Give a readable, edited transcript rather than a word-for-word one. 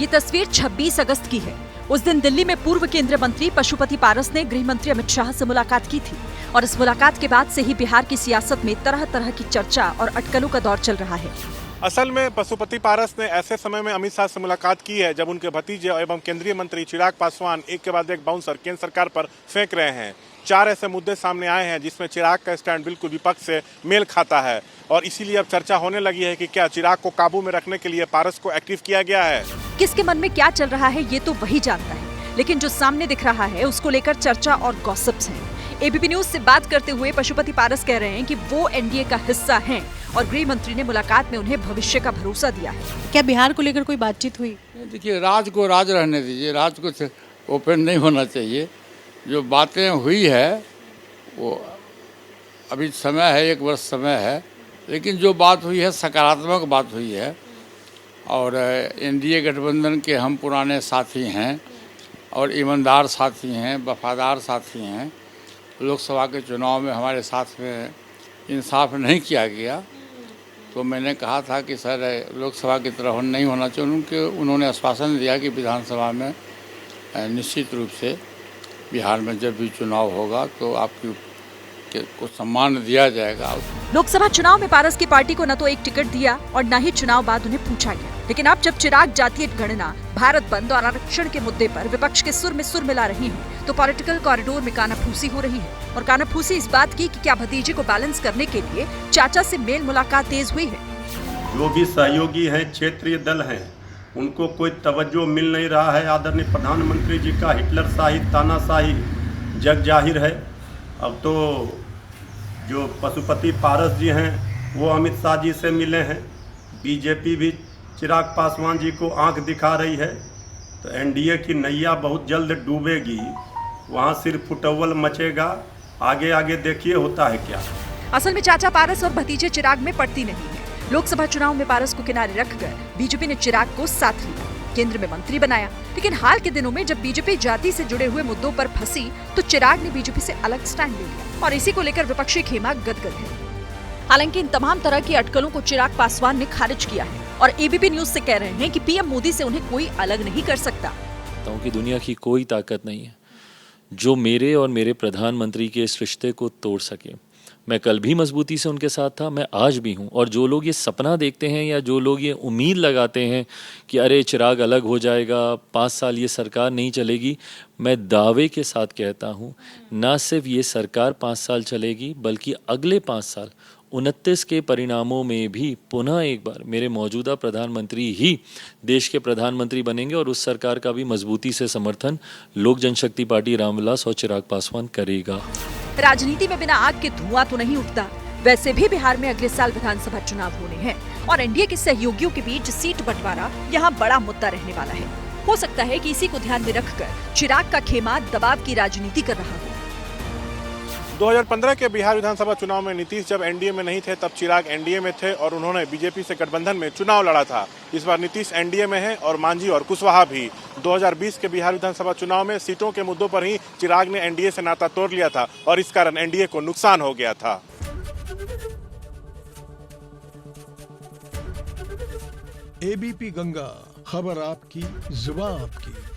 ये तस्वीर 26 अगस्त की है। उस दिन दिल्ली में पूर्व केंद्रीय मंत्री पशुपति पारस ने गृह मंत्री अमित शाह से मुलाकात की थी और इस मुलाकात के बाद से ही बिहार की सियासत में तरह तरह की चर्चा और अटकलों का दौर चल रहा है। असल में पशुपति पारस ने ऐसे समय में अमित शाह से मुलाकात की है जब उनके भतीजे एवं केंद्रीय मंत्री चिराग पासवान एक के बाद एक बाउंसर केंद्र सरकार पर फेंक रहे हैं। 4 ऐसे मुद्दे सामने आए हैं जिसमें चिराग का स्टैंड बिल्कुल विपक्ष से मेल खाता है और इसीलिए अब चर्चा होने लगी है कि क्या चिराग को काबू में रखने के लिए पारस को एक्टिव किया गया है। किसके मन में क्या चल रहा है ये तो वही जानता है, लेकिन जो सामने दिख रहा है उसको लेकर चर्चा और गॉसिप्स हैं। एबीपी न्यूज से बात करते हुए पशुपति पारस कह रहे हैं कि वो एनडीए का हिस्सा हैं और गृह मंत्री ने मुलाकात में उन्हें भविष्य का भरोसा दिया है। क्या बिहार को लेकर कोई बातचीत हुई? देखिए, राज को राज रहने दीजिए, राज को ओपन नहीं होना चाहिए। जो बातें हुई है वो अभी समय है, 1 वर्ष समय है, लेकिन जो बात हुई है सकारात्मक बात हुई है और एनडीए गठबंधन के हम पुराने साथी हैं और ईमानदार साथी हैं, वफादार साथी हैं। लोकसभा के चुनाव में हमारे साथ में इंसाफ नहीं किया गया तो मैंने कहा था कि सर लोकसभा की तरह नहीं होना चाहिए। उन्होंने आश्वासन दिया कि विधानसभा में निश्चित रूप से बिहार में जब भी चुनाव होगा तो आपकी को सम्मान दिया जाएगा। लोकसभा चुनाव में पारस की पार्टी को न तो एक टिकट दिया और न ही चुनाव बाद उन्हें पूछा गया, लेकिन अब जब चिराग जातीय गणना, भारत बंद और आरक्षण के मुद्दे पर विपक्ष के सुर में सुर मिला रही है तो पॉलिटिकल कॉरिडोर में कानाफूसी हो रही है। और कानाफूसी इस बात की कि क्या भतीजे को बैलेंस करने के लिए चाचा से मेल मुलाकात तेज हुई है। जो भी सहयोगी हैं, क्षेत्रीय दल हैं, उनको कोई तवज्जो मिल नहीं रहा है। आदरणीय प्रधानमंत्री जी का हिटलरशाही, तानाशाही जग जाहिर है। अब तो जो पशुपति पारस जी हैं वो अमित शाह जी से मिले हैं। बीजेपी भी चिराग पासवान जी को आंख दिखा रही है तो एनडीए की नैया बहुत जल्द डूबेगी। वहाँ सिर्फ फुटअव्वल मचेगा। आगे आगे देखिए होता है क्या। असल में चाचा पारस और भतीजे चिराग में पड़ती नहीं है। लोकसभा चुनाव में पारस को किनारे रखकर बीजेपी ने चिराग को साथ लिया, केंद्र में मंत्री बनाया, लेकिन हाल के दिनों में जब बीजेपी जाति से जुड़े हुए मुद्दों पर फंसी तो चिराग ने बीजेपी से अलग स्टैंड ले लिया और इसी को लेकर विपक्षी खेमा गदगद है। हालांकि इन तमाम तरह की अटकलों को चिराग पासवान ने खारिज किया है और एबीपी न्यूज से कह रहे हैं कि पीएम मोदी से उन्हें कोई अलग नहीं कर सकता। कि दुनिया की कोई ताकत नहीं है जो मेरे और मेरे प्रधानमंत्री के इस रिश्ते को तोड़ सके। मैं कल भी मजबूती से उनके साथ था, मैं आज भी हूं। और जो लोग ये सपना देखते हैं या जो लोग ये उम्मीद लगाते हैं कि अरे चिराग अलग हो जाएगा, 5 साल ये सरकार नहीं चलेगी, मैं दावे के साथ कहता हूं ना सिर्फ ये सरकार 5 साल चलेगी बल्कि अगले 5 साल 29 के परिणामों में भी पुनः एक बार मेरे मौजूदा प्रधानमंत्री ही देश के प्रधानमंत्री बनेंगे और उस सरकार का भी मजबूती से समर्थन लोक जनशक्ति पार्टी रामविलास और चिराग पासवान करेगा। राजनीति में बिना आग के धुआं तो नहीं उठता। वैसे भी बिहार में अगले साल विधानसभा चुनाव होने हैं और एनडीए के सहयोगियों के बीच सीट बंटवारा यहाँ बड़ा मुद्दा रहने वाला है। हो सकता है कि इसी को ध्यान में रखकर चिराग का खेमा दबाव की राजनीति कर रहा हो। 2015 के बिहार विधानसभा चुनाव में नीतीश जब एनडीए में नहीं थे तब चिराग एनडीए में थे और उन्होंने बीजेपी से गठबंधन में चुनाव लड़ा था। इस बार नीतीश एनडीए में है और मांझी और कुशवाहा भी। 2020 के बिहार विधानसभा चुनाव में सीटों के मुद्दों पर ही चिराग ने एनडीए से नाता तोड़ लिया था और इस कारण एनडीए को नुकसान हो गया था। एबीपी गंगा, खबर आपकी, जुबान आपकी।